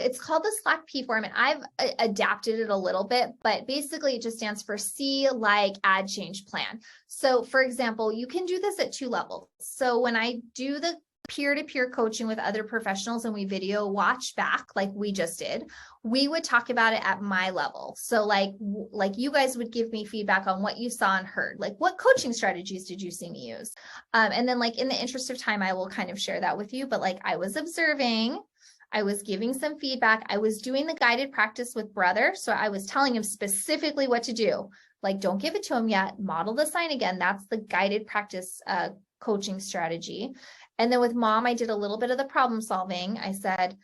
It's called the Slack P form, and I've adapted it a little bit, but basically it just stands for see, like, add, change, plan. So for example, you can do this at 2 levels. So when I do the peer-to-peer coaching with other professionals and we video watch back like we just did, we would talk about it at my level. So like you guys would give me feedback on what you saw and heard, like what coaching strategies did you see me use? And then like in the interest of time, I will kind of share that with you, but like I was observing, I was giving some feedback. I was doing the guided practice with brother. So I was telling him specifically what to do. Like, don't give it to him yet. Model the sign again. That's the guided practice coaching strategy. And then with mom, I did a little bit of the problem solving. I said,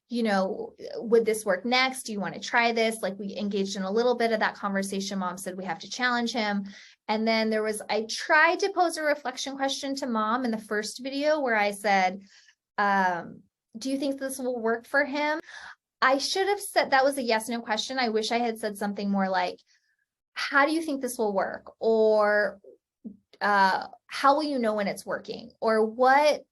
you know, would this work next? Do you want to try this? Like we engaged in a little bit of that conversation. Mom said we have to challenge him. And then I tried to pose a reflection question to mom in the first video where I said, do you think this will work for him? I should have said that was a yes, no question. I wish I had said something more like, how do you think this will work? Or how will you know when it's working? Or what,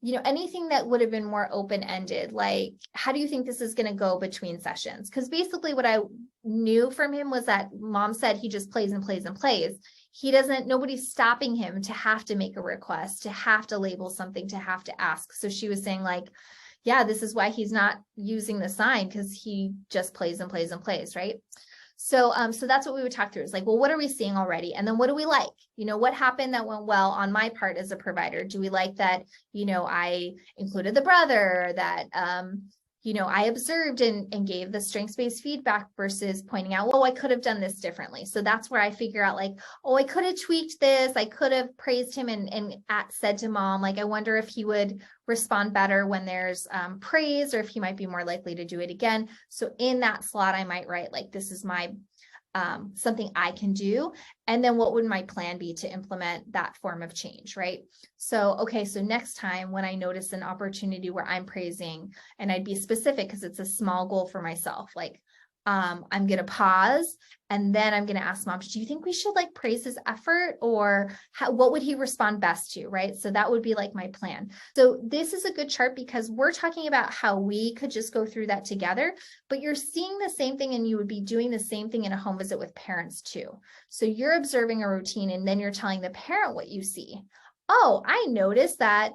you know, anything that would have been more open-ended, like, how do you think this is going to go between sessions? Because basically what I knew from him was that mom said he just plays and plays and plays. Nobody's stopping him to have to make a request, to have to label something, to have to ask. So she was saying like, yeah, this is why he's not using the sign, because he just plays and plays and plays, right? So, so that's what we would talk through. It's like, well, what are we seeing already? And then what do we like? You know, what happened that went well on my part as a provider? Do we like that, you know, I included the brother, that, you know, I observed and gave the strengths-based feedback versus pointing out, well, I could have done this differently. So that's where I figure out like, oh, I could have tweaked this. I could have praised him and said to mom, like, I wonder if he would respond better when there's praise, or if he might be more likely to do it again. So in that slot, I might write like, this is my something I can do. And then what would my plan be to implement that form of change, right? So, okay, so next time when I notice an opportunity where I'm praising, and I'd be specific because it's a small goal for myself, like I'm going to pause and then I'm going to ask mom, do you think we should like praise his effort, or what would he respond best to? Right. So that would be like my plan. So this is a good chart because we're talking about how we could just go through that together, but you're seeing the same thing and you would be doing the same thing in a home visit with parents too. So you're observing a routine and then you're telling the parent what you see. Oh, I noticed that,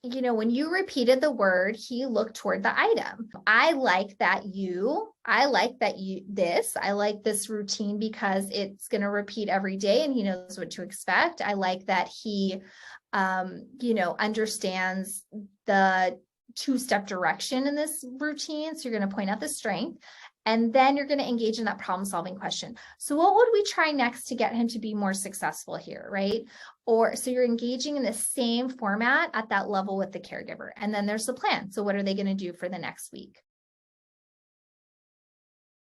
you know, when you repeated the word, he looked toward the item. I like this routine because it's going to repeat every day and he knows what to expect. I like that he, you know, understands the 2-step direction in this routine. So you're going to point out the strength. And then you're going to engage in that problem solving question. So what would we try next to get him to be more successful here, right? Or so you're engaging in the same format at that level with the caregiver. And then there's the plan. So what are they going to do for the next week?